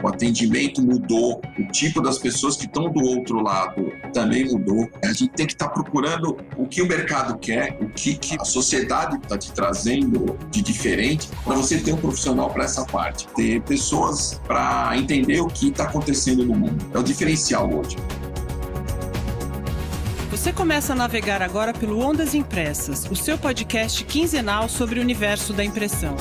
o atendimento mudou, o tipo das pessoas que estão do outro lado também mudou. A gente tem que estar procurando o que o mercado quer, o que a sociedade está te trazendo de diferente, para você ter um profissional para essa parte, ter pessoas para entender o que está acontecendo no mundo. É o diferencial hoje. Você começa a navegar agora pelo Ondas Impressas, o seu podcast quinzenal sobre o universo da impressão.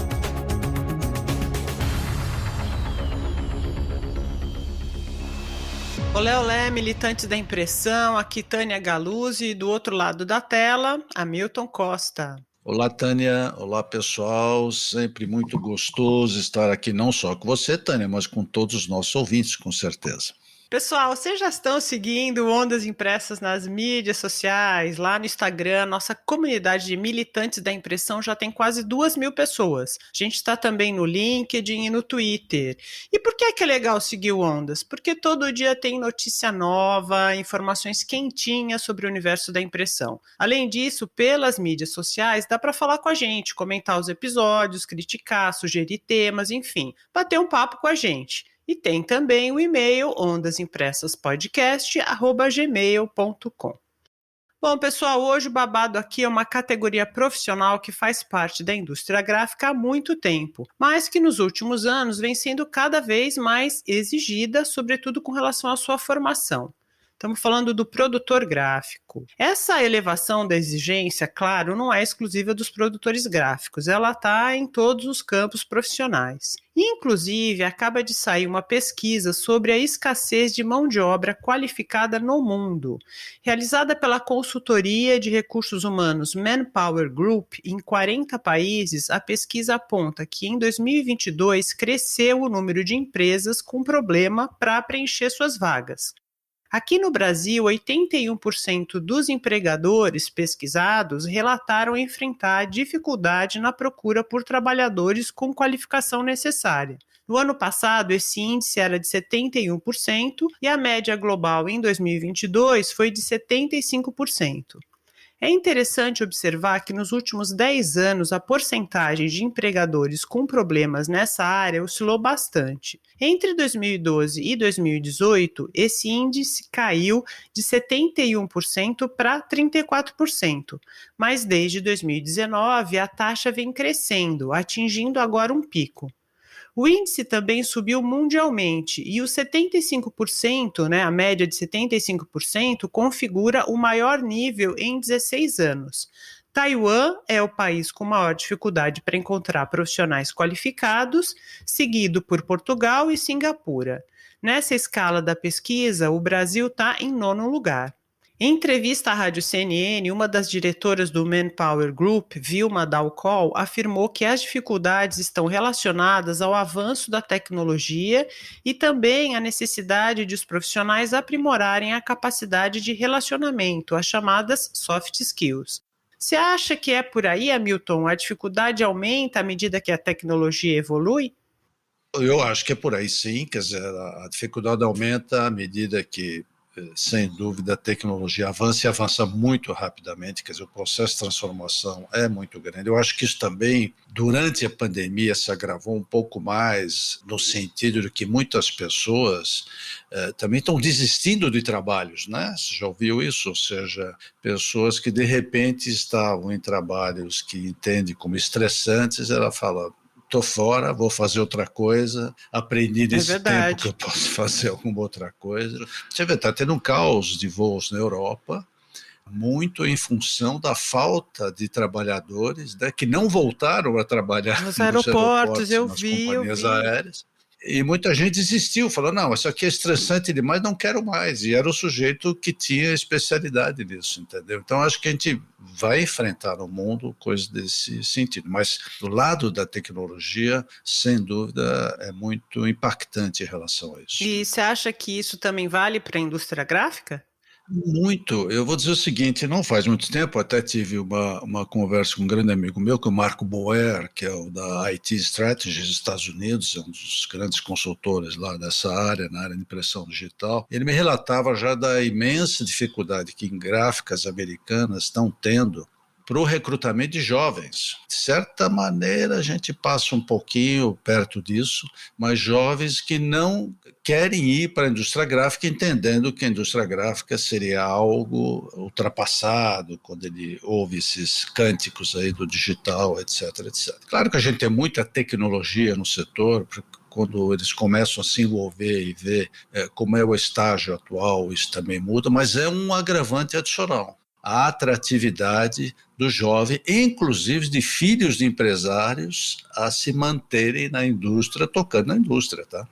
Olé, olé, militantes da impressão, aqui Tânia Galuzzi e do outro lado da tela, Hamilton Costa. Olá, Tânia. Olá, pessoal. Sempre muito gostoso estar aqui, não só com você, Tânia, mas com todos os nossos ouvintes, com certeza. Pessoal, vocês já estão seguindo Ondas Impressas nas mídias sociais, lá no Instagram, nossa comunidade de militantes da impressão já tem quase 2.000 pessoas. A gente está também no LinkedIn e no Twitter. E por que é legal seguir o Ondas? Porque todo dia tem notícia nova, informações quentinhas sobre o universo da impressão. Além disso, pelas mídias sociais, dá para falar com a gente, comentar os episódios, criticar, sugerir temas, enfim, bater um papo com a gente. E tem também o e-mail ondasimpressaspodcast@gmail.com. Bom, pessoal, hoje o babado aqui é uma categoria profissional que faz parte da indústria gráfica há muito tempo, mas que nos últimos anos vem sendo cada vez mais exigida, sobretudo com relação à sua formação. Estamos falando do produtor gráfico. Essa elevação da exigência, claro, não é exclusiva dos produtores gráficos, ela está em todos os campos profissionais. Inclusive, acaba de sair uma pesquisa sobre a escassez de mão de obra qualificada no mundo. Realizada pela consultoria de recursos humanos Manpower Group, em 40 países, a pesquisa aponta que em 2022 cresceu o número de empresas com problema para preencher suas vagas. Aqui no Brasil, 81% dos empregadores pesquisados relataram enfrentar dificuldade na procura por trabalhadores com qualificação necessária. No ano passado, esse índice era de 71% e a média global em 2022 foi de 75%. É interessante observar que nos últimos 10 anos a porcentagem de empregadores com problemas nessa área oscilou bastante. Entre 2012 e 2018, esse índice caiu de 71% para 34%, mas desde 2019 a taxa vem crescendo, atingindo agora um pico. O índice também subiu mundialmente e os 75%, a média de 75%, configura o maior nível em 16 anos. Taiwan é o país com maior dificuldade para encontrar profissionais qualificados, seguido por Portugal e Singapura. Nessa escala da pesquisa, o Brasil está em 9º lugar. Em entrevista à Rádio CNN, uma das diretoras do Manpower Group, Vilma Dalcol, afirmou que as dificuldades estão relacionadas ao avanço da tecnologia e também à necessidade de os profissionais aprimorarem a capacidade de relacionamento, as chamadas soft skills. Você acha que é por aí, Hamilton? A dificuldade aumenta à medida que a tecnologia evolui? Eu acho que é por aí sim, quer dizer, a dificuldade aumenta à medida que, sem dúvida, a tecnologia avança e avança muito rapidamente, quer dizer, o processo de transformação é muito grande. Eu acho que isso também, durante a pandemia, se agravou um pouco mais, no sentido de que muitas pessoas também estão desistindo de trabalhos, né? Você já ouviu isso? Ou seja, pessoas que de repente estavam em trabalhos que entendem como estressantes, ela fala: estou fora, vou fazer outra coisa, aprendi nesse tempo que eu posso fazer alguma outra coisa. Você vê, está tendo um caos de voos na Europa, muito em função da falta de trabalhadores, que não voltaram a trabalhar nos aeroportos, nas companhias aéreas. E muita gente desistiu, falou: não, isso aqui é estressante demais, não quero mais. E era o sujeito que tinha especialidade nisso, entendeu? Então acho que a gente vai enfrentar no mundo coisas desse sentido. Mas do lado da tecnologia, sem dúvida, é muito impactante em relação a isso. E você acha que isso também vale para a indústria gráfica? Muito. Eu vou dizer o seguinte, não faz muito tempo, até tive uma conversa com um grande amigo meu, que é o Marco Boer, que é o da IT Strategy dos Estados Unidos, é um dos grandes consultores lá dessa área, na área de impressão digital. Ele me relatava já da imensa dificuldade que gráficas americanas estão tendo para o recrutamento de jovens. De certa maneira, a gente passa um pouquinho perto disso, mas jovens que não querem ir para a indústria gráfica, entendendo que a indústria gráfica seria algo ultrapassado, quando ele ouve esses cânticos aí do digital, etc, etc. Claro que a gente tem muita tecnologia no setor, quando eles começam a se envolver e ver como é o estágio atual, isso também muda, mas é um agravante adicional. A atratividade do jovem, inclusive de filhos de empresários, a se manterem na indústria, tocando na indústria, tá?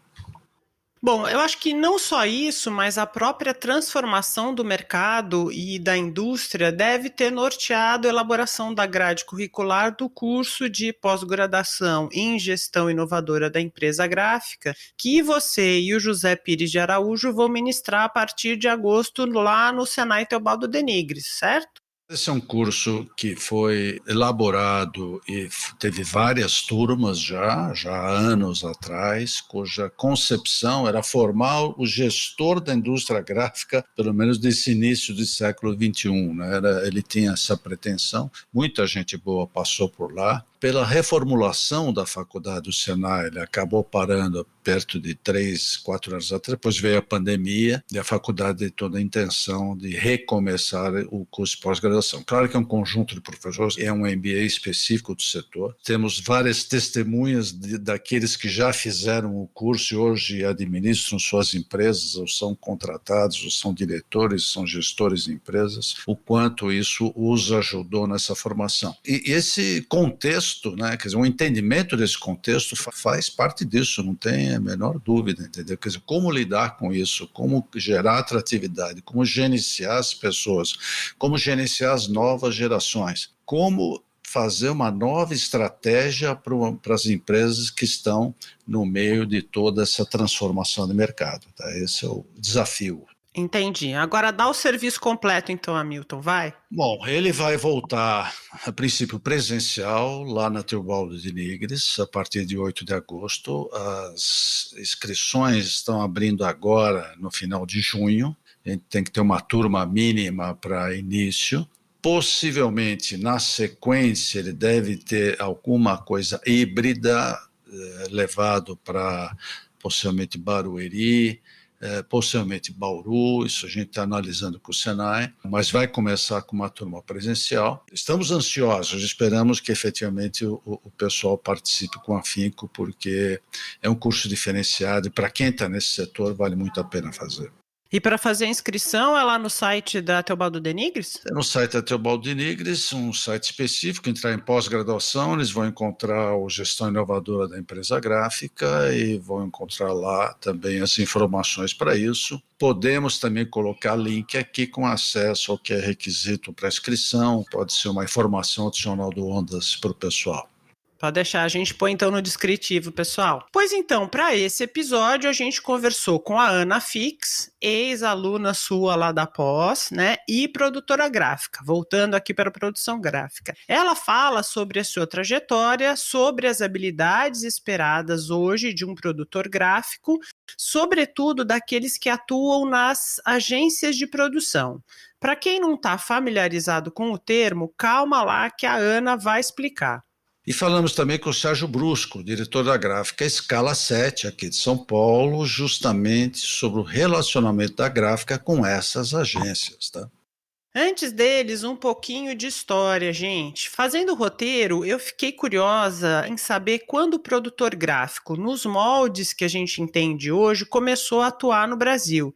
Bom, eu acho que não só isso, mas a própria transformação do mercado e da indústria deve ter norteado a elaboração da grade curricular do curso de pós-graduação em gestão inovadora da empresa gráfica, que você e o José Pires de Araújo vão ministrar a partir de agosto lá no Senai Teobaldo Denigres, certo? Esse é um curso que foi elaborado e teve várias turmas já há anos atrás, cuja concepção era formar o gestor da indústria gráfica, pelo menos desse início do século XXI, né? Ele tinha essa pretensão, muita gente boa passou por lá. Pela reformulação da faculdade do Senai, ele acabou parando perto de 3, 4 anos atrás, depois veio a pandemia e a faculdade tem toda a intenção de recomeçar o curso de pós-graduação. Claro que é um conjunto de professores, é um MBA específico do setor. Temos várias testemunhas daqueles que já fizeram o curso e hoje administram suas empresas, ou são contratados, ou são diretores, são gestores de empresas, o quanto isso os ajudou nessa formação. E esse contexto, né, quer dizer, um entendimento desse contexto faz parte disso, não tem a menor dúvida, entendeu? Quer dizer, como lidar com isso, como gerar atratividade, como gerenciar as pessoas, como gerenciar as novas gerações, como fazer uma nova estratégia para as empresas que estão no meio de toda essa transformação de mercado, tá? Esse é o desafio. Entendi. Agora dá o serviço completo então, Hamilton, vai? Bom, ele vai voltar, a princípio presencial, lá na Teobaldo Denigres, a partir de 8 de agosto. As inscrições estão abrindo agora, no final de junho. A gente tem que ter uma turma mínima para início. Possivelmente, na sequência, ele deve ter alguma coisa híbrida, levado para possivelmente Barueri, possivelmente Bauru, isso a gente está analisando com o Senai, mas vai começar com uma turma presencial. Estamos ansiosos, esperamos que efetivamente o pessoal participe com afinco, porque é um curso diferenciado e para quem está nesse setor vale muito a pena fazer. E para fazer a inscrição é lá no site da Teobaldo Denigres? É no site da Teobaldo Denigres, um site específico, entrar em pós-graduação, eles vão encontrar o Gestão Inovadora da Empresa Gráfica e vão encontrar lá também as informações para isso. Podemos também colocar link aqui com acesso ao que é requisito para inscrição, pode ser uma informação adicional do Ondas para o pessoal. Pode deixar, a gente põe então no descritivo, pessoal. Pois então, para esse episódio, a gente conversou com a Ana Fix, ex-aluna sua lá da pós, né, e produtora gráfica, voltando aqui para a produção gráfica. Ela fala sobre a sua trajetória, sobre as habilidades esperadas hoje de um produtor gráfico, sobretudo daqueles que atuam nas agências de produção. Para quem não está familiarizado com o termo, calma lá que a Ana vai explicar. E falamos também com o Sérgio Brusco, diretor da gráfica Escala 7, aqui de São Paulo, justamente sobre o relacionamento da gráfica com essas agências, tá? Antes deles, um pouquinho de história, gente. Fazendo o roteiro, eu fiquei curiosa em saber quando o produtor gráfico, nos moldes que a gente entende hoje, começou a atuar no Brasil.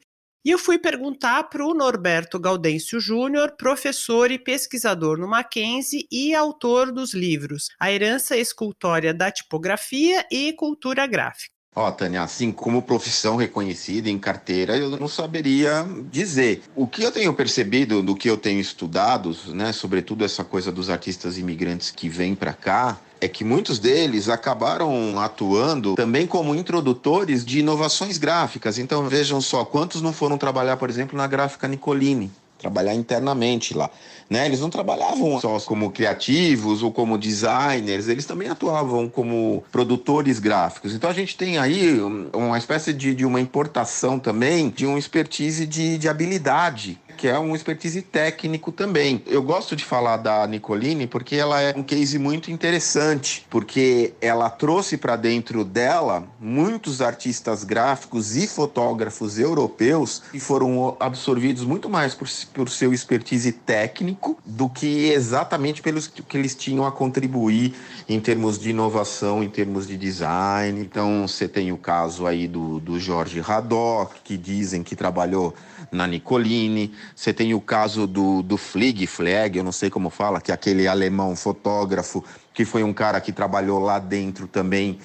E eu fui perguntar para o Norberto Gaudêncio Júnior, professor e pesquisador no Mackenzie e autor dos livros A Herança Escultórea da Tipografia e Cultura Gráfica. Tânia, assim, como profissão reconhecida em carteira, eu não saberia dizer. O que eu tenho percebido do que eu tenho estudado, né, sobretudo essa coisa dos artistas imigrantes que vêm para cá, é que muitos deles acabaram atuando também como introdutores de inovações gráficas. Então, vejam só, quantos não foram trabalhar, por exemplo, na gráfica Nicolini, trabalhar internamente lá, né? Eles não trabalhavam só como criativos ou como designers, eles também atuavam como produtores gráficos. Então, a gente tem aí uma espécie de uma importação também de uma expertise de habilidade que é um expertise técnico também. Eu gosto de falar da Nicolini porque ela é um case muito interessante, porque ela trouxe para dentro dela muitos artistas gráficos e fotógrafos europeus que foram absorvidos muito mais por seu expertise técnico do que exatamente pelos que eles tinham a contribuir em termos de inovação, em termos de design. Então, você tem o caso aí do Jorge Haddock, que dizem que trabalhou na Nicolini. Você tem o caso do Fleg, eu não sei como fala, que é aquele alemão fotógrafo, que foi um cara que trabalhou lá dentro também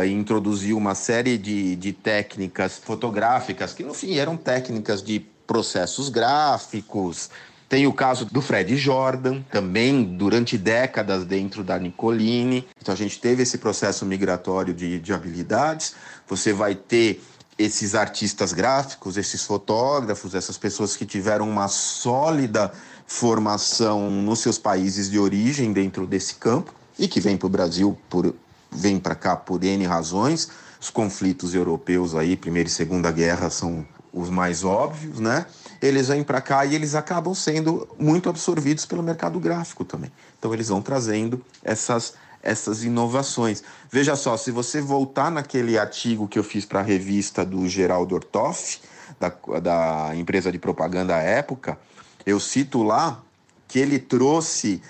e introduziu uma série de técnicas fotográficas, que no fim eram técnicas de processos gráficos. Tem o caso do Fred Jordan, também durante décadas dentro da Nicolini. Então a gente teve esse processo migratório de habilidades. Você vai ter esses artistas gráficos, esses fotógrafos, essas pessoas que tiveram uma sólida formação nos seus países de origem dentro desse campo e que vêm para o Brasil, vêm para cá por N razões. Os conflitos europeus aí, Primeira e Segunda Guerra, são os mais óbvios, né? Eles vêm para cá e eles acabam sendo muito absorvidos pelo mercado gráfico também. Então eles vão trazendo essas inovações. Veja só, se você voltar naquele artigo que eu fiz para a revista do Geraldo Ortoff, da empresa de propaganda à época, eu cito lá que ele trouxe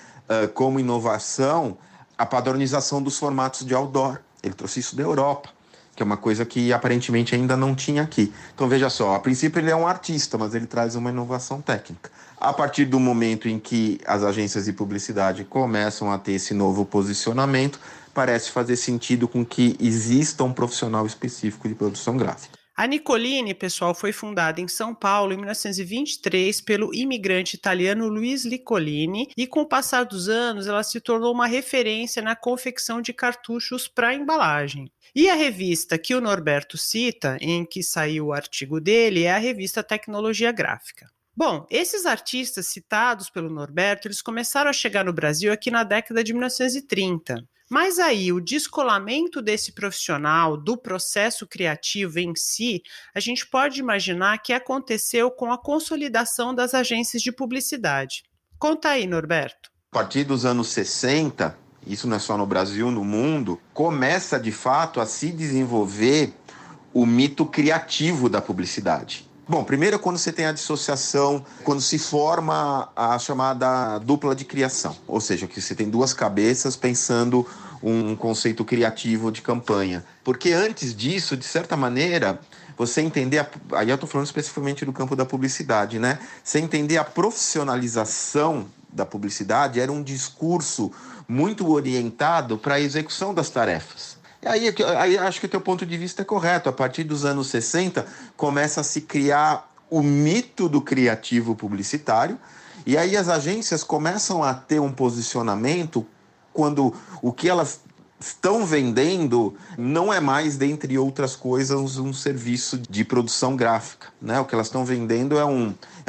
como inovação a padronização dos formatos de outdoor. Ele trouxe isso da Europa, que é uma coisa que aparentemente ainda não tinha aqui. Então veja só, a princípio ele é um artista, mas ele traz uma inovação técnica. A partir do momento em que as agências de publicidade começam a ter esse novo posicionamento, parece fazer sentido com que exista um profissional específico de produção gráfica. A Nicolini, pessoal, foi fundada em São Paulo em 1923 pelo imigrante italiano Luiz Nicolini e com o passar dos anos ela se tornou uma referência na confecção de cartuchos para embalagem. E a revista que o Norberto cita, em que saiu o artigo dele, é a revista Tecnologia Gráfica. Bom, esses artistas citados pelo Norberto, eles começaram a chegar no Brasil aqui na década de 1930. Mas aí, o descolamento desse profissional, do processo criativo em si, a gente pode imaginar que aconteceu com a consolidação das agências de publicidade. Conta aí, Norberto. A partir dos anos 60, isso não é só no Brasil, no mundo, começa de fato a se desenvolver o mito criativo da publicidade. Bom, primeiro quando você tem a dissociação, quando se forma a chamada dupla de criação, ou seja, que você tem duas cabeças pensando um conceito criativo de campanha. Porque antes disso, de certa maneira, você entender, aí eu estou falando especificamente do campo da publicidade, né? Você entender a profissionalização da publicidade era um discurso muito orientado para a execução das tarefas. Aí acho que o teu ponto de vista é correto. A partir dos anos 60, começa a se criar o mito do criativo publicitário, e aí as agências começam a ter um posicionamento quando o que elas estão vendendo não é mais, dentre outras coisas, um serviço de produção gráfica, né? O que elas estão vendendo é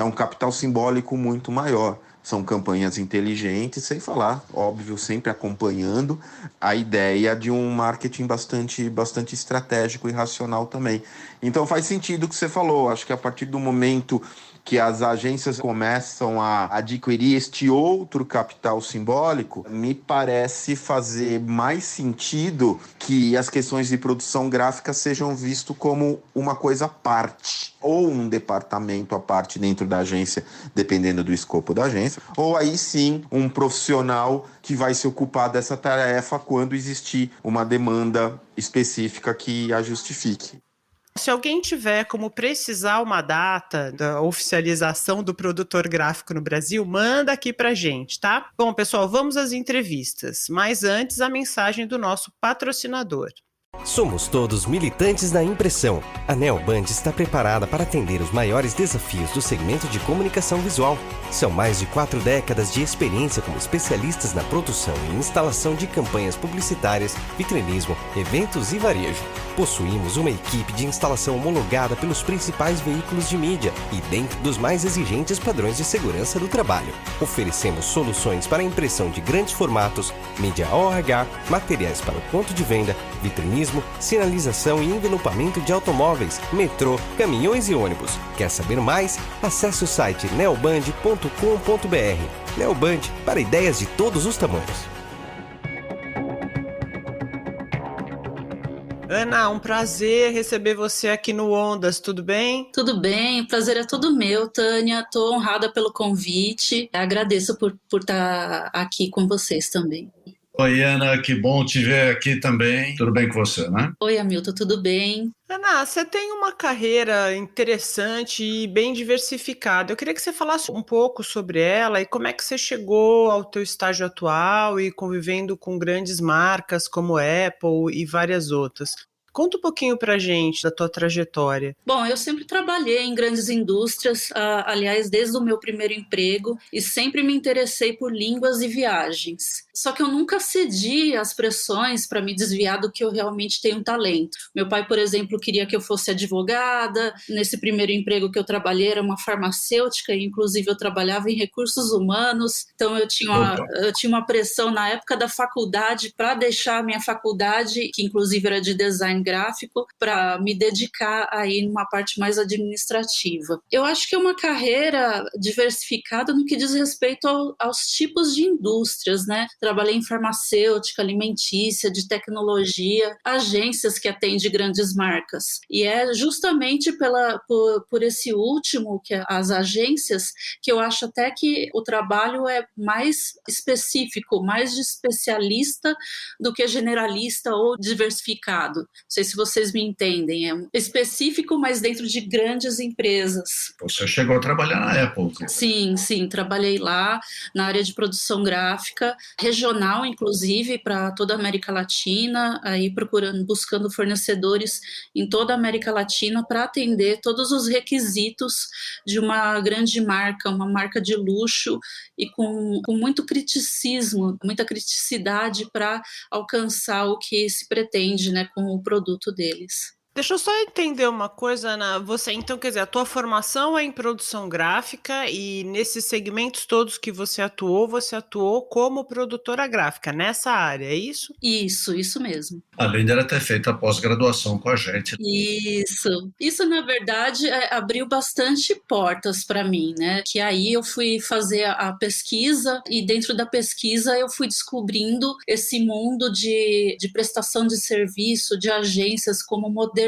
um capital simbólico muito maior. São campanhas inteligentes, sem falar, óbvio, sempre acompanhando a ideia de um marketing bastante estratégico e racional também. Então faz sentido o que você falou. Acho que a partir do momento que as agências começam a adquirir este outro capital simbólico, me parece fazer mais sentido que as questões de produção gráfica sejam vistas como uma coisa à parte, ou um departamento à parte dentro da agência, dependendo do escopo da agência, ou aí sim um profissional que vai se ocupar dessa tarefa quando existir uma demanda específica que a justifique. Se alguém tiver como precisar uma data da oficialização do produtor gráfico no Brasil, manda aqui pra gente, tá? Bom, pessoal, vamos às entrevistas. Mas antes, a mensagem do nosso patrocinador. Somos todos militantes da impressão. A Neoband está preparada para atender os maiores desafios do segmento de comunicação visual. São mais de 4 décadas de experiência como especialistas na produção e instalação de campanhas publicitárias, vitrinismo, eventos e varejo. Possuímos uma equipe de instalação homologada pelos principais veículos de mídia e dentro dos mais exigentes padrões de segurança do trabalho. Oferecemos soluções para a impressão de grandes formatos, mídia OH, materiais para o ponto de venda, vitrinismo urbanismo, sinalização e envelopamento de automóveis, metrô, caminhões e ônibus. Quer saber mais? Acesse o site neoband.com.br. Neoband, para ideias de todos os tamanhos. Ana, um prazer receber você aqui no Ondas, tudo bem? Tudo bem, o prazer é todo meu, Tânia. Estou honrada pelo convite. Agradeço por estar aqui com vocês também. Oi, Ana, que bom te ver aqui também. Tudo bem com você, né? Oi, Hamilton, tudo bem? Ana, você tem uma carreira interessante e bem diversificada. Eu queria que você falasse um pouco sobre ela e como é que você chegou ao teu estágio atual e convivendo com grandes marcas como Apple e várias outras. Conta um pouquinho pra gente da tua trajetória. Bom, eu sempre trabalhei em grandes indústrias, aliás, desde o meu primeiro emprego, e sempre me interessei por línguas e viagens. Só que eu nunca cedi às pressões para me desviar do que eu realmente tenho talento. Meu pai, por exemplo, queria que eu fosse advogada. Nesse primeiro emprego que eu trabalhei era uma farmacêutica, e inclusive eu trabalhava em recursos humanos. Então eu tinha uma pressão na época da faculdade para deixar a minha faculdade, que inclusive era de design gráfico, para me dedicar aí numa parte mais administrativa. Eu acho que é uma carreira diversificada no que diz respeito aos tipos de indústrias, né? Trabalhei em farmacêutica, alimentícia, de tecnologia, agências que atendem grandes marcas. E é justamente por esse último, que as agências, que eu acho até que o trabalho é mais específico, mais de especialista do que generalista ou diversificado. Não sei se vocês me entendem. É específico, mas dentro de grandes empresas. Você chegou a trabalhar na Apple. Sim, trabalhei lá na área de produção gráfica, regional, inclusive, para toda a América Latina, aí buscando fornecedores em toda a América Latina para atender todos os requisitos de uma grande marca, uma marca de luxo e com muito criticismo, muita criticidade para alcançar o que se pretende, né, com o produto deles. Deixa eu só entender uma coisa, Ana. Você, então, quer dizer, a tua formação é em produção gráfica e nesses segmentos todos que você atuou como produtora gráfica, nessa área, é isso? Isso mesmo. Além dela ter feito a pós-graduação com a gente. Isso na verdade, abriu bastante portas para mim, né? Que aí eu fui fazer a pesquisa e dentro da pesquisa eu fui descobrindo esse mundo de prestação de serviço, de agências, como modernizar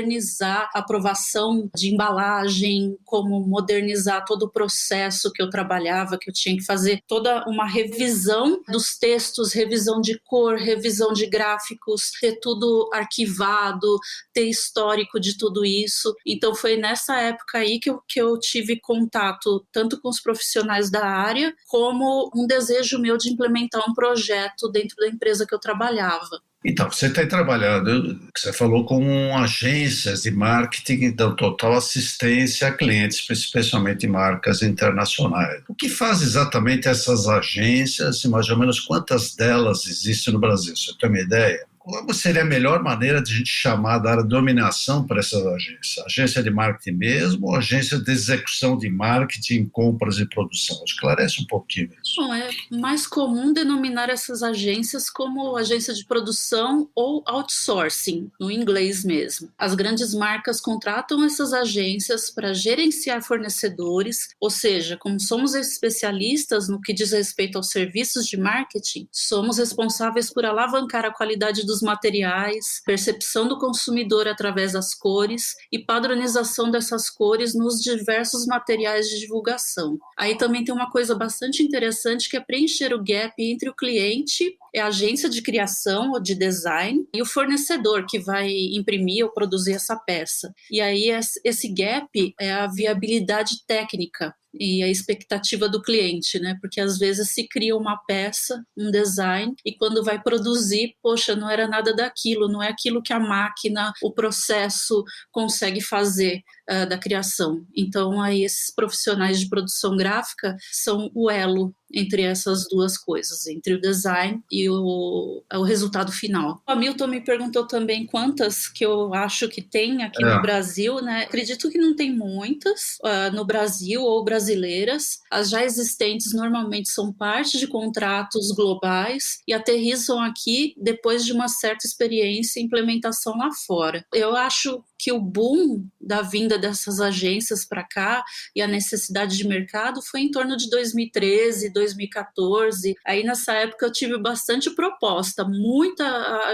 a aprovação de embalagem, como modernizar todo o processo que eu trabalhava, que eu tinha que fazer toda uma revisão dos textos, revisão de cor, revisão de gráficos, ter tudo arquivado, ter histórico de tudo isso. Então foi nessa época aí que eu tive contato tanto com os profissionais da área, como um desejo meu de implementar um projeto dentro da empresa que eu trabalhava. Então, você tem trabalhado, você falou, com agências de marketing, dão total assistência a clientes, especialmente marcas internacionais. O que faz exatamente essas agências e mais ou menos quantas delas existem no Brasil? Você tem uma ideia? Qual seria a melhor maneira de a gente chamar, dar dominação para essas agências? Agência de marketing mesmo ou agência de execução de marketing, compras e produção? Esclarece um pouquinho isso. Bom, é mais comum denominar essas agências como agência de produção ou outsourcing, no inglês mesmo. As grandes marcas contratam essas agências para gerenciar fornecedores, ou seja, como somos especialistas no que diz respeito aos serviços de marketing, somos responsáveis por alavancar a qualidade dos materiais, percepção do consumidor através das cores e padronização dessas cores nos diversos materiais de divulgação. Aí também tem uma coisa bastante interessante que é preencher o gap entre o cliente, a agência de criação ou de design, e o fornecedor que vai imprimir ou produzir essa peça. E aí esse gap é a viabilidade técnica e a expectativa do cliente, né? Porque às vezes se cria uma peça, um design, e quando vai produzir, poxa, não era nada daquilo, não é aquilo que a máquina, o processo consegue fazer. da criação. Então, aí esses profissionais de produção gráfica são o elo entre essas duas coisas, entre o design e o resultado final. O Hamilton me perguntou também quantas que eu acho que tem aqui no Brasil, né? Acredito que não tem muitas no Brasil ou brasileiras. As já existentes normalmente são parte de contratos globais e aterrissam aqui depois de uma certa experiência e implementação lá fora. Eu acho que o boom da vinda dessas agências para cá e a necessidade de mercado foi em torno de 2013, 2014. Aí nessa época eu tive bastante proposta, muita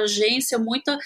agência, muita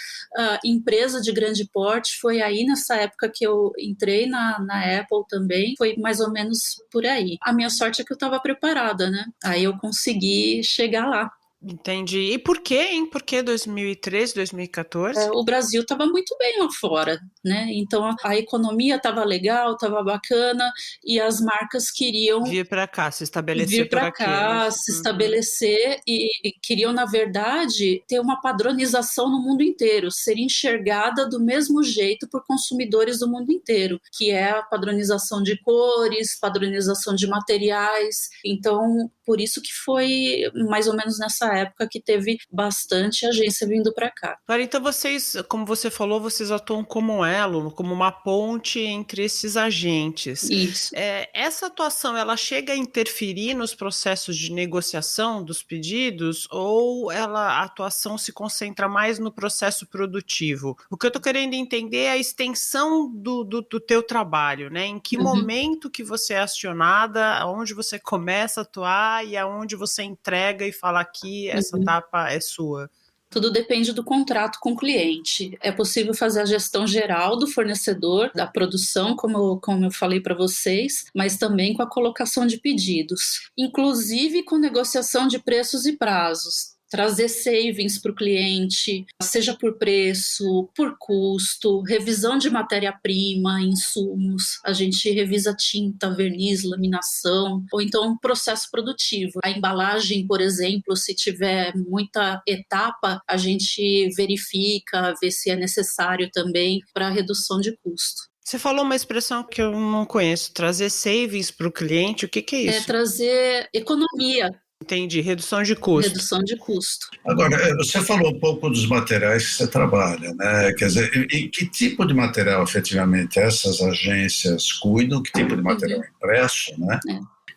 empresa de grande porte. Foi aí nessa época que eu entrei na Apple também, foi mais ou menos por aí. A minha sorte é que eu estava preparada, né? Aí eu consegui chegar lá. Entendi. E por quê, hein? Por que 2013, 2014? O Brasil estava muito bem lá fora, né? Então a economia estava legal, estava bacana e as marcas queriam vir para cá, se estabelecer vir para cá, se estabelecer e queriam, na verdade, ter uma padronização no mundo inteiro, ser enxergada do mesmo jeito por consumidores do mundo inteiro, que é a padronização de cores, padronização de materiais. Então, por isso que foi mais ou menos nessa época que teve bastante agência vindo para cá. Claro, então vocês, como você falou, vocês atuam como um elo, como uma ponte entre esses agentes. Isso. Essa atuação, ela chega a interferir nos processos de negociação dos pedidos ou a atuação se concentra mais no processo produtivo? O que eu estou querendo entender é a extensão do teu trabalho, né? Em que momento que você é acionada, onde você começa a atuar e aonde você entrega e fala aqui, essa etapa é sua. Tudo depende do contrato com o cliente. É possível fazer a gestão geral do fornecedor, da produção, como eu falei para vocês, mas também com a colocação de pedidos, inclusive com negociação de preços e prazos. Trazer savings para o cliente, seja por preço, por custo, revisão de matéria-prima, insumos, a gente revisa tinta, verniz, laminação, ou então um processo produtivo. A embalagem, por exemplo, se tiver muita etapa, a gente verifica, vê se é necessário também para redução de custo. Você falou uma expressão que eu não conheço, trazer savings para o cliente, o que é isso? É trazer economia. Entendi, redução de custo. Redução de custo. Agora, você falou um pouco dos materiais que você trabalha, né? Quer dizer, em que tipo de material efetivamente essas agências cuidam, que tipo de material impresso, né?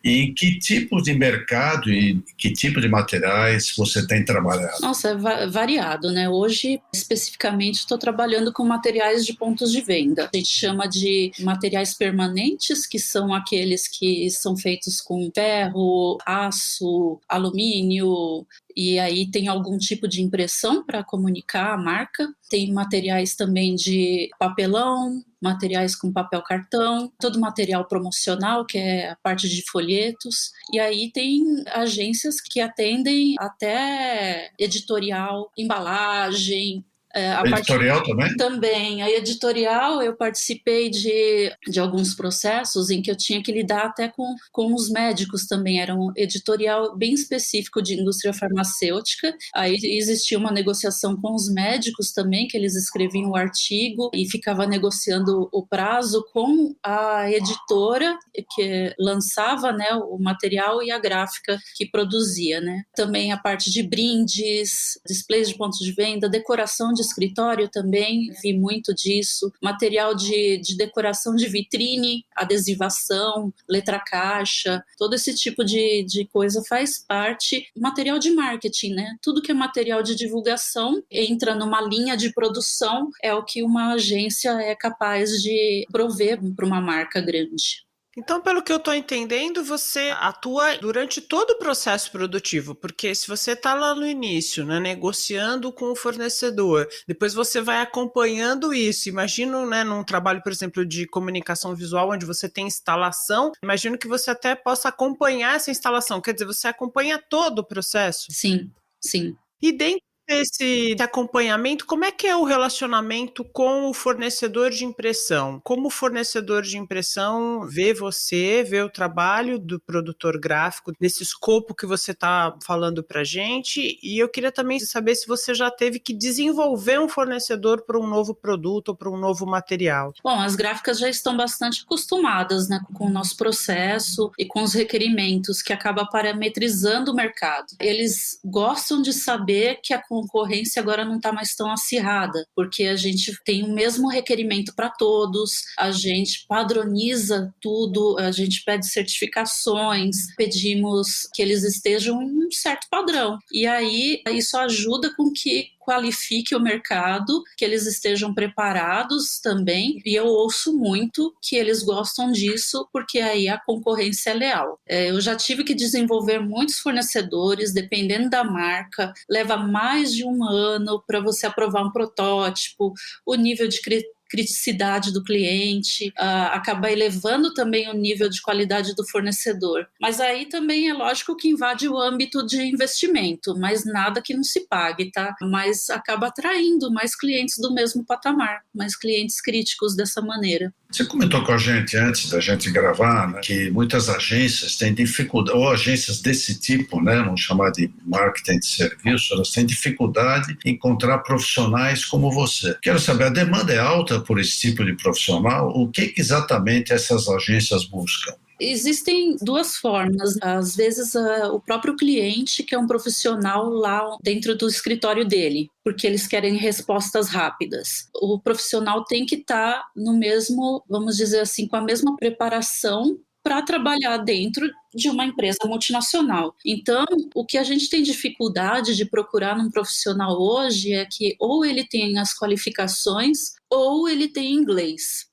E em que tipo de mercado e que tipo de materiais você tem trabalhado? Nossa, é variado, né? Hoje, especificamente, estou trabalhando com materiais de pontos de venda. A gente chama de materiais permanentes, que são aqueles que são feitos com ferro, aço, alumínio, e aí tem algum tipo de impressão para comunicar a marca. Tem materiais também de papelão, materiais com papel cartão, todo material promocional, que é a parte de folhetos. E aí tem agências que atendem até editorial, embalagem. A editorial também? Também. A editorial, eu participei de alguns processos em que eu tinha que lidar até com os médicos também. Era um editorial bem específico de indústria farmacêutica. Aí existia uma negociação com os médicos também, que eles escreviam o artigo e ficava negociando o prazo com a editora que lançava, né, o material e a gráfica que produzia, né? Também a parte de brindes, displays de pontos de venda, decoração de escritório também, vi muito disso, material de decoração de vitrine, adesivação, letra caixa, todo esse tipo de coisa faz parte, material de marketing, né? Tudo que é material de divulgação entra numa linha de produção, é o que uma agência é capaz de prover para uma marca grande. Então, pelo que eu estou entendendo, você atua durante todo o processo produtivo, porque se você está lá no início, né, negociando com o fornecedor, depois você vai acompanhando isso. Imagino, né, num trabalho, por exemplo, de comunicação visual, onde você tem instalação, imagino que você até possa acompanhar essa instalação, quer dizer, você acompanha todo o processo? Sim, sim. E dentro esse acompanhamento, como é que é o relacionamento com o fornecedor de impressão? Como o fornecedor de impressão vê você, vê o trabalho do produtor gráfico nesse escopo que você está falando para a gente? E eu queria também saber se você já teve que desenvolver um fornecedor para um novo produto ou para um novo material. Bom, as gráficas já estão bastante acostumadas, né, com o nosso processo e com os requerimentos que acaba parametrizando o mercado. Eles gostam de saber que a concorrência agora não está mais tão acirrada, porque a gente tem o mesmo requerimento para todos, a gente padroniza tudo, a gente pede certificações, pedimos que eles estejam em um certo padrão. E aí isso ajuda com que qualifique o mercado, que eles estejam preparados também, e eu ouço muito que eles gostam disso, porque aí a concorrência é leal. Eu já tive que desenvolver muitos fornecedores, dependendo da marca, leva mais de um ano para você aprovar um protótipo, o nível de criticidade do cliente, acaba elevando também o nível de qualidade do fornecedor. Mas aí também é lógico que invade o âmbito de investimento, mas nada que não se pague, tá? Mas acaba atraindo mais clientes do mesmo patamar, mais clientes críticos dessa maneira. Você comentou com a gente antes da gente gravar, né, que muitas agências têm dificuldade, ou agências desse tipo, né, vamos chamar de marketing de serviço, elas têm dificuldade em encontrar profissionais como você. Quero saber, a demanda é alta por esse tipo de profissional? O que exatamente essas agências buscam? Existem duas formas. Às vezes, o próprio cliente quer um profissional lá dentro do escritório dele, porque eles querem respostas rápidas. O profissional tem que estar no mesmo, vamos dizer assim, com a mesma preparação para trabalhar dentro de uma empresa multinacional. Então, o que a gente tem dificuldade de procurar num profissional hoje é que ou ele tem as qualificações ou ele tem inglês.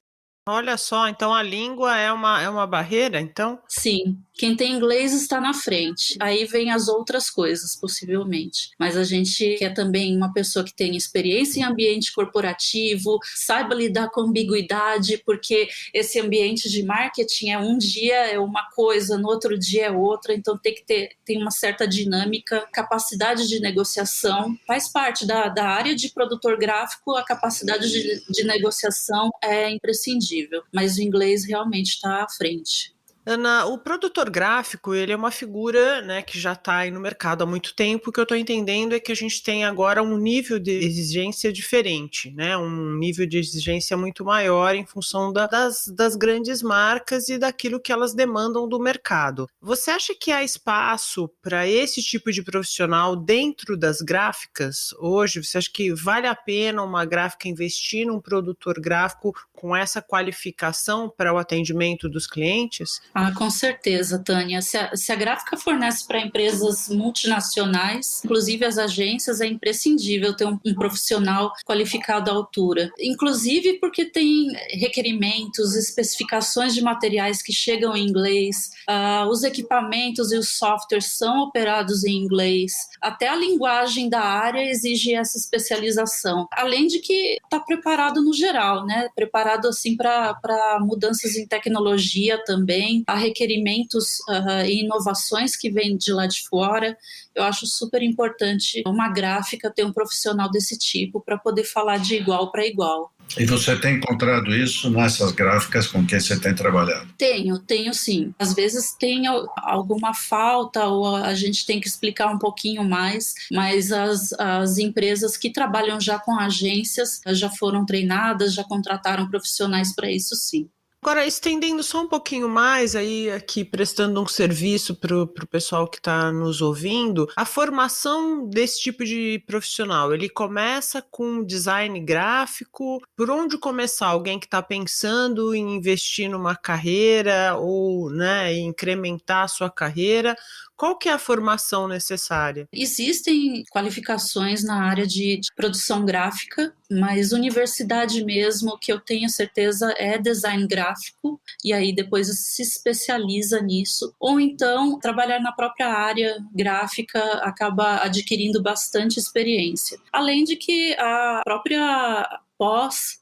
Olha só, então a língua é uma barreira, então? Sim, quem tem inglês está na frente. Aí vem as outras coisas, possivelmente. Mas a gente quer também uma pessoa que tenha experiência em ambiente corporativo, saiba lidar com ambiguidade, porque esse ambiente de marketing um dia é uma coisa, no outro dia é outra, então tem uma certa dinâmica, capacidade de negociação. Faz parte da área de produtor gráfico, a capacidade de negociação é imprescindível. Mas o inglês realmente está à frente. Ana, o produtor gráfico, ele é uma figura, né, que já está aí no mercado há muito tempo. O que eu estou entendendo é que a gente tem agora um nível de exigência diferente, né, um nível de exigência muito maior em função das grandes marcas e daquilo que elas demandam do mercado. Você acha que há espaço para esse tipo de profissional dentro das gráficas hoje? Você acha que vale a pena uma gráfica investir num produtor gráfico com essa qualificação para o atendimento dos clientes? Com certeza, Tânia. Se a gráfica fornece para empresas multinacionais, inclusive as agências, é imprescindível ter um profissional qualificado à altura. Inclusive porque tem requerimentos, especificações de materiais que chegam em inglês, os equipamentos e os softwares são operados em inglês, até a linguagem da área exige essa especialização. Além de que está preparado no geral, né? Preparado assim para mudanças em tecnologia também, a requerimentos e inovações que vêm de lá de fora. Eu acho super importante uma gráfica ter um profissional desse tipo para poder falar de igual para igual. E você tem encontrado isso nessas gráficas com quem você tem trabalhado? Tenho sim. Às vezes tem alguma falta ou a gente tem que explicar um pouquinho mais, mas as empresas que trabalham já com agências já foram treinadas, já contrataram profissionais para isso sim. Agora, estendendo só um pouquinho mais, aí aqui prestando um serviço para o pessoal que está nos ouvindo, a formação desse tipo de profissional, ele começa com design gráfico? Por onde começar? Alguém que está pensando em investir numa carreira ou, né, incrementar a sua carreira? Qual que é a formação necessária? Existem qualificações na área de produção gráfica, mas universidade mesmo, que eu tenho certeza, é design gráfico, e aí depois se especializa nisso. Ou então, trabalhar na própria área gráfica acaba adquirindo bastante experiência. Além de que a própria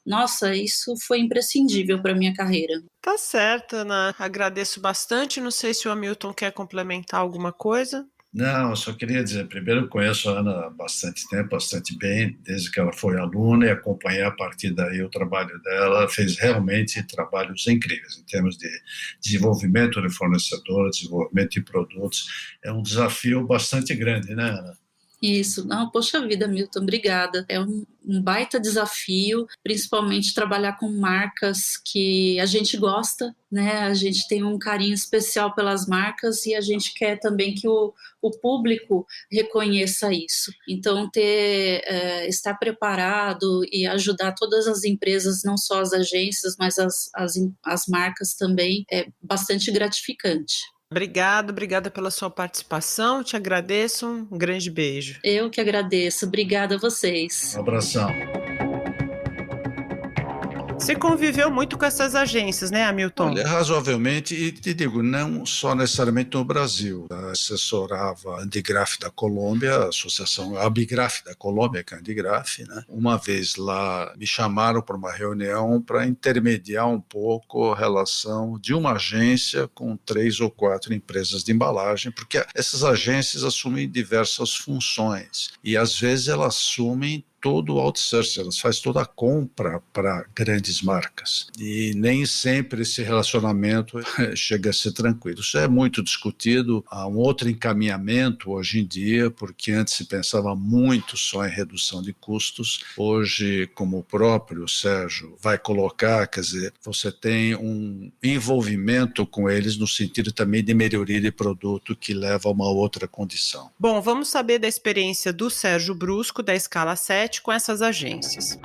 nossa, isso foi imprescindível para a minha carreira. Tá certo, Ana. Agradeço bastante. Não sei se o Hamilton quer complementar alguma coisa. Não, eu só queria dizer, primeiro eu conheço a Ana há bastante tempo, bastante bem, desde que ela foi aluna e acompanhei a partir daí o trabalho dela. Ela fez realmente trabalhos incríveis em termos de desenvolvimento de fornecedores, desenvolvimento de produtos. É um desafio bastante grande, né, Ana? Isso, não, poxa vida, Milton, obrigada. É um baita desafio, principalmente trabalhar com marcas que a gente gosta, né? A gente tem um carinho especial pelas marcas e a gente quer também que o público reconheça isso. Então, estar preparado e ajudar todas as empresas, não só as agências, mas as marcas também, é bastante gratificante. Obrigada pela sua participação, te agradeço, um grande beijo. Eu que agradeço, obrigada a vocês. Um abração. Você conviveu muito com essas agências, né, Hamilton? Olha, razoavelmente, e te digo, não só necessariamente no Brasil. Eu assessorava a Andigraf da Colômbia, a associação Abigraf da Colômbia, que é a Andigraf, né? Uma vez lá me chamaram para uma reunião para intermediar um pouco a relação de uma agência com 3 ou 4 empresas de embalagem, porque essas agências assumem diversas funções e às vezes elas assumem todo o outsourcing, elas fazem toda a compra para grandes marcas. E nem sempre esse relacionamento chega a ser tranquilo. Isso é muito discutido. Há um outro encaminhamento hoje em dia, porque antes se pensava muito só em redução de custos. Hoje, como o próprio Sérgio vai colocar, quer dizer, você tem um envolvimento com eles no sentido também de melhoria de produto que leva a uma outra condição. Bom, vamos saber da experiência do Sérgio Brusco, da Escala 7, com essas agências.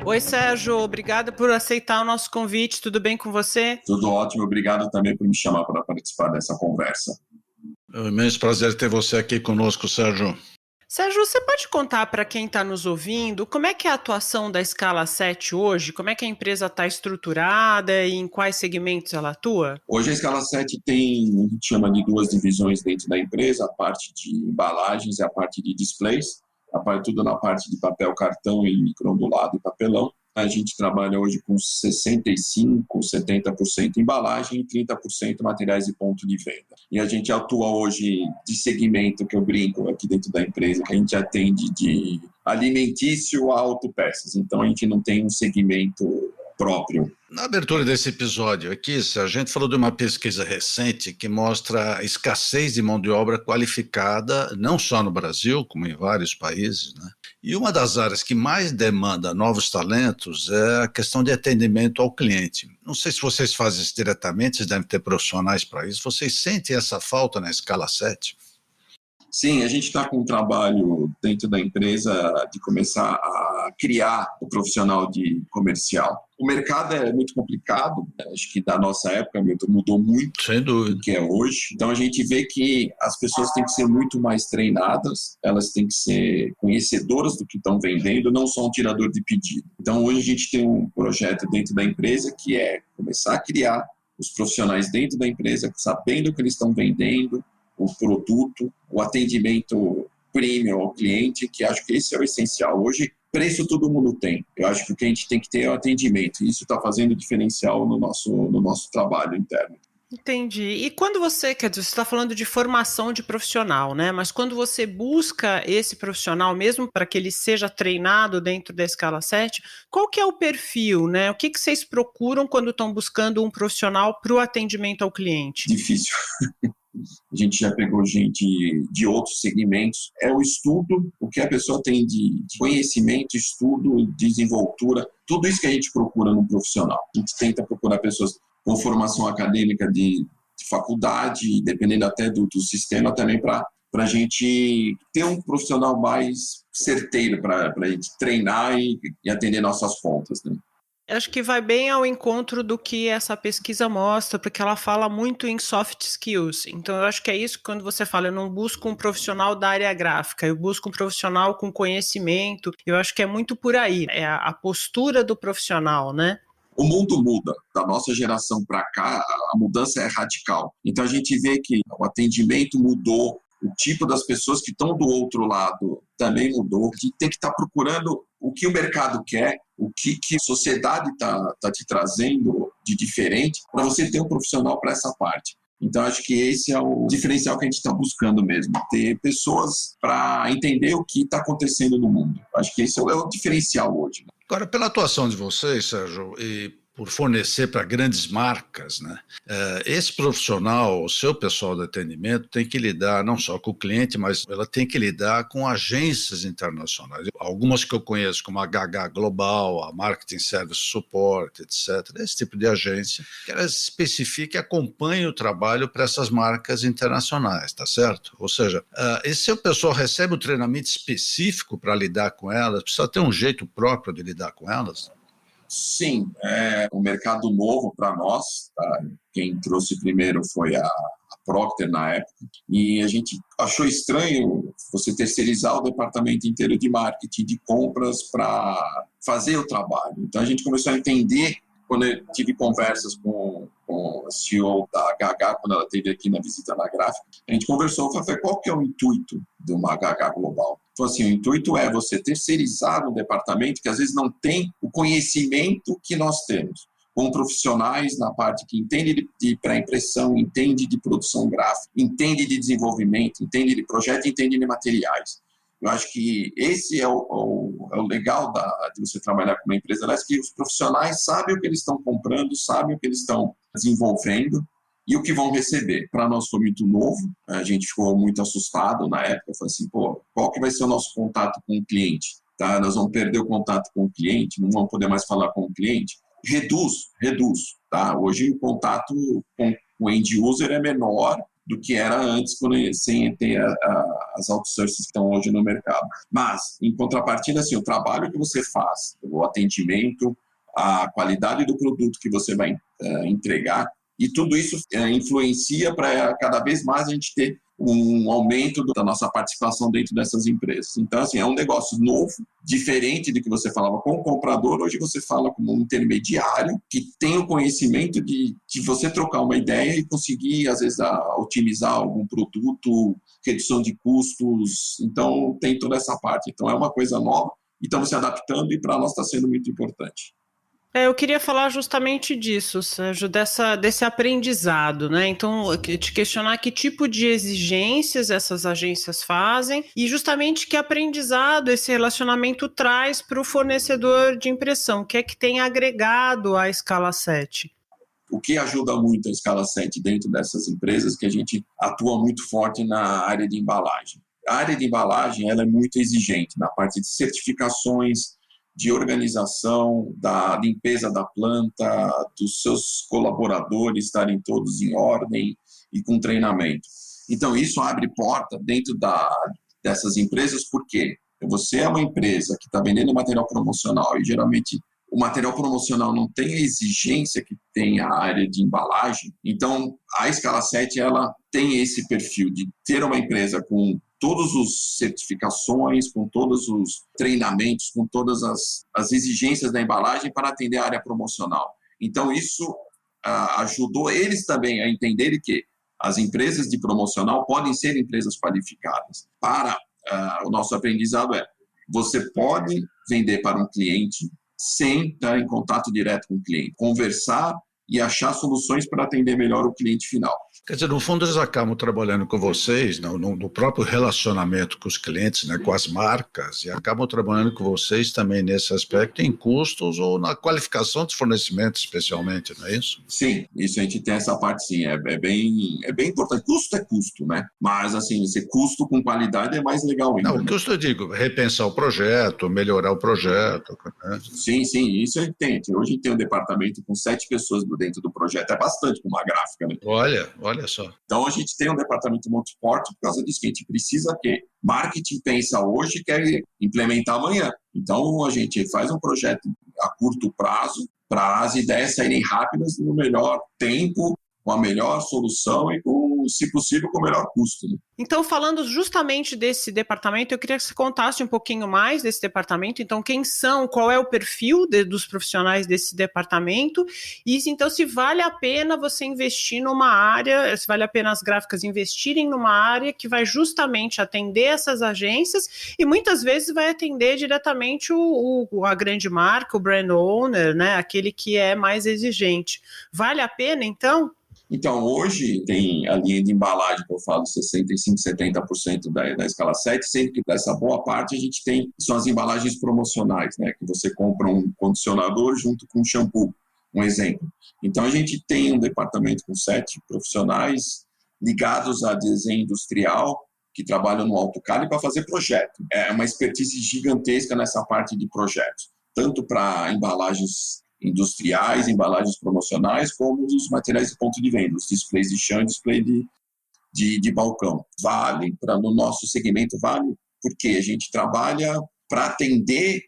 Oi, Sérgio, obrigada por aceitar o nosso convite, tudo bem com você? Tudo ótimo, obrigado também por me chamar para participar dessa conversa. É um imenso prazer ter você aqui conosco, Sérgio. Sérgio, você pode contar para quem está nos ouvindo como é que é a atuação da Escala 7 hoje? Como é que a empresa está estruturada e em quais segmentos ela atua? Hoje a Escala 7 tem, a gente chama de 2 divisões dentro da empresa, a parte de embalagens e a parte de displays, tudo na parte de papel, cartão e microondulado e papelão. A gente trabalha hoje com 65%, 70% embalagem e 30% materiais de ponto de venda. E a gente atua hoje de segmento, que eu brinco aqui dentro da empresa, que a gente atende de alimentício a autopeças. Então a gente não tem um segmento próprio. Na abertura desse episódio aqui, a gente falou de uma pesquisa recente que mostra a escassez de mão de obra qualificada, não só no Brasil, como em vários países, né? E uma das áreas que mais demanda novos talentos é a questão de atendimento ao cliente. Não sei se vocês fazem isso diretamente, vocês devem ter profissionais para isso. Vocês sentem essa falta na Escala 7? Sim, a gente está com um trabalho dentro da empresa de começar a criar o profissional de comercial. O mercado é muito complicado, acho que da nossa época mudou muito do que é hoje. Então a gente vê que as pessoas têm que ser muito mais treinadas, elas têm que ser conhecedoras do que estão vendendo, não só um tirador de pedido. Então hoje a gente tem um projeto dentro da empresa que é começar a criar os profissionais dentro da empresa, sabendo o que eles estão vendendo, o produto, o atendimento premium ao cliente, que acho que esse é o essencial. Hoje, preço todo mundo tem. Eu acho que o que a gente tem que ter é o atendimento. E isso está fazendo diferencial no nosso trabalho interno. Entendi. E quando você está falando de formação de profissional, né? Mas quando você busca esse profissional, mesmo para que ele seja treinado dentro da Escala 7, qual que é o perfil, né? O que vocês procuram quando estão buscando um profissional para o atendimento ao cliente? Difícil. A gente já pegou gente de outros segmentos. É o estudo, o que a pessoa tem de conhecimento, estudo, desenvoltura, tudo isso que a gente procura num profissional. A gente tenta procurar pessoas com formação acadêmica de faculdade, dependendo até do sistema, também para a gente ter um profissional mais certeiro para a gente treinar e atender nossas pontas, né? Acho que vai bem ao encontro do que essa pesquisa mostra, porque ela fala muito em soft skills. Então, eu acho que é isso que quando você fala, eu não busco um profissional da área gráfica, eu busco um profissional com conhecimento. Eu acho que é muito por aí, é a postura do profissional, né? O mundo muda. Da nossa geração para cá, a mudança é radical. Então, a gente vê que o atendimento mudou, o tipo das pessoas que estão do outro lado também mudou. A gente tem que estar procurando o que o mercado quer, o que a sociedade está te trazendo de diferente, para você ter um profissional para essa parte. Então, acho que esse é o diferencial que a gente está buscando mesmo, ter pessoas para entender o que está acontecendo no mundo. Acho que esse é o diferencial hoje. Agora, pela atuação de vocês, Sérgio, e por fornecer para grandes marcas, né? Esse profissional, o seu pessoal de atendimento, tem que lidar não só com o cliente, mas ela tem que lidar com agências internacionais. Algumas que eu conheço, como a HH Global, a Marketing Service Support, etc. Esse tipo de agência, que ela especifica e acompanha o trabalho para essas marcas internacionais, tá certo? Ou seja, esse seu pessoal recebe um treinamento específico para lidar com elas, precisa ter um jeito próprio de lidar com elas? Sim, é um mercado novo para nós. Tá? Quem trouxe primeiro foi a Procter na época, e a gente achou estranho você terceirizar o departamento inteiro de marketing, de compras para fazer o trabalho. Então a gente começou a entender, quando eu tive conversas com a CEO da HH, quando ela esteve aqui na visita na gráfica, a gente conversou, falei, qual que é o intuito de uma HH Global? Então, assim, o intuito é você terceirizar um departamento que às vezes não tem o conhecimento que nós temos, com profissionais na parte que entende de pré-impressão, entende de produção gráfica, entende de desenvolvimento, entende de projeto, entende de materiais. Eu acho que esse é o legal de você trabalhar com uma empresa, que os profissionais sabem o que eles estão comprando, sabem o que eles estão desenvolvendo e o que vão receber. Para nós foi muito novo, a gente ficou muito assustado na época, falei assim, qual que vai ser o nosso contato com o cliente? Tá? Nós vamos perder o contato com o cliente, não vamos poder mais falar com o cliente? Reduz. Tá? Hoje o contato com o end user é menor do que era antes, sem ter as outsources que estão hoje no mercado. Mas, em contrapartida, assim, o trabalho que você faz, o atendimento, a qualidade do produto que você vai entregar, e tudo isso influencia para cada vez mais a gente ter um aumento da nossa participação dentro dessas empresas. Então, assim, é um negócio novo, diferente do que você falava com o comprador. Hoje você fala como um intermediário que tem o conhecimento de você trocar uma ideia e conseguir, às vezes, otimizar algum produto, redução de custos. Então, tem toda essa parte. Então, é uma coisa nova e estamos se adaptando e para nós está sendo muito importante. Eu queria falar justamente disso, Sérgio, desse aprendizado, né? Então, te questionar que tipo de exigências essas agências fazem e justamente que aprendizado esse relacionamento traz para o fornecedor de impressão, o que é que tem agregado à Escala 7? O que ajuda muito a Escala 7 dentro dessas empresas é que a gente atua muito forte na área de embalagem. A área de embalagem ela é muito exigente na parte de certificações, de organização, da limpeza da planta, dos seus colaboradores estarem todos em ordem e com treinamento. Então, isso abre porta dentro dessas empresas, porque você é uma empresa que está vendendo material promocional e, geralmente, o material promocional não tem a exigência que tem a área de embalagem. Então, a Escala 7 ela tem esse perfil de ter uma empresa com todas as certificações, com todos os treinamentos, com todas as exigências da embalagem para atender a área promocional. Então, isso ajudou eles também a entenderem que as empresas de promocional podem ser empresas qualificadas. O nosso aprendizado você pode vender para um cliente sem estar em contato direto com o cliente, conversar e achar soluções para atender melhor o cliente final. Quer dizer, no fundo, eles acabam trabalhando com vocês, no próprio relacionamento com os clientes, né, com as marcas, e acabam trabalhando com vocês também nesse aspecto, em custos ou na qualificação dos fornecimentos, especialmente, não é isso? Sim, isso a gente tem essa parte, sim, é bem importante. Custo é custo, né? Mas, assim, esse custo com qualidade é mais legal ainda. Não, o custo eu digo, repensar o projeto, melhorar o projeto. Né? Sim, isso a gente tem. Hoje a gente tem um departamento com 7 pessoas dentro do projeto, é bastante com uma gráfica, né? Olha só. Então, a gente tem um departamento muito forte por causa disso, que a gente precisa que marketing pensa hoje e quer implementar amanhã. Então, a gente faz um projeto a curto prazo para as ideias saírem rápidas no melhor tempo, com a melhor solução e, se possível, com o melhor custo. Né? Então, falando justamente desse departamento, eu queria que você contasse um pouquinho mais desse departamento. Então, quem são, qual é o perfil dos profissionais desse departamento e, então, se vale a pena você investir numa área, se vale a pena as gráficas investirem numa área que vai justamente atender essas agências e muitas vezes vai atender diretamente a grande marca, o brand owner, né, aquele que é mais exigente. Vale a pena, então? Então, hoje tem a linha de embalagem que eu falo 65%, 70% da escala 7, sendo que dessa boa parte a gente tem, são as embalagens promocionais, né? Que você compra um condicionador junto com um shampoo, um exemplo. Então, a gente tem um departamento com 7 profissionais ligados a desenho industrial, que trabalham no AutoCAD para fazer projeto. É uma expertise gigantesca nessa parte de projetos, tanto para embalagens industriais, embalagens promocionais, como os materiais de ponto de venda, os displays de chão e display de balcão. Vale, no nosso segmento vale, porque a gente trabalha para atender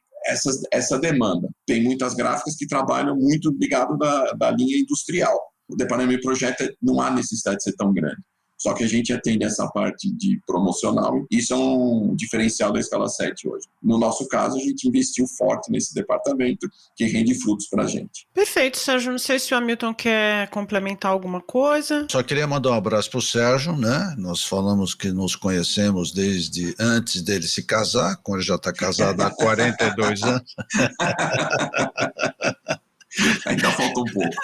essa demanda. Tem muitas gráficas que trabalham muito ligado da linha industrial. O departamento de projeto não há necessidade de ser tão grande. Só que a gente atende essa parte de promocional, e isso é um diferencial da escala 7 hoje. No nosso caso, a gente investiu forte nesse departamento, que rende frutos para a gente. Perfeito, Sérgio. Não sei se o Hamilton quer complementar alguma coisa. Só queria mandar um abraço para o Sérgio, né? Nós falamos que nos conhecemos desde antes dele se casar, quando ele já está casado há 42 anos. Ainda falta um pouco.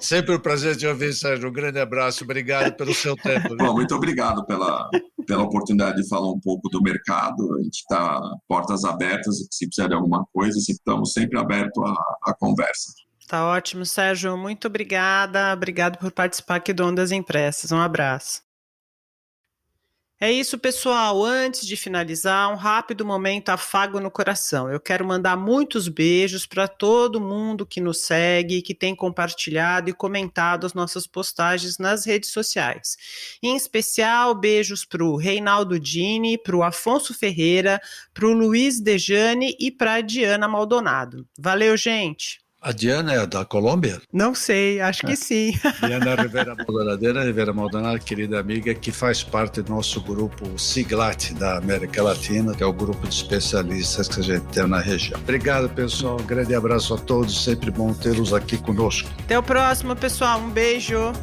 Sempre um prazer te ouvir, Sérgio. Um grande abraço. Obrigado pelo seu tempo. Bom, muito obrigado pela oportunidade de falar um pouco do mercado. A gente está portas abertas, se precisar de alguma coisa, estamos sempre abertos à conversa. Tá ótimo, Sérgio. Muito obrigada. Obrigado por participar aqui do Ondas Impressas. Um abraço. É isso, pessoal. Antes de finalizar, um rápido momento afago no coração. Eu quero mandar muitos beijos para todo mundo que nos segue, que tem compartilhado e comentado as nossas postagens nas redes sociais. Em especial, beijos para o Reinaldo Dini, para o Afonso Ferreira, para o Luiz Dejane e para a Diana Maldonado. Valeu, gente! A Diana é da Colômbia? Não sei, acho que sim. Diana Rivera Maldonado, querida amiga, que faz parte do nosso grupo SIGLAT da América Latina, que é o grupo de especialistas que a gente tem na região. Obrigado, pessoal. Um grande abraço a todos. Sempre bom tê-los aqui conosco. Até o próximo, pessoal. Um beijo.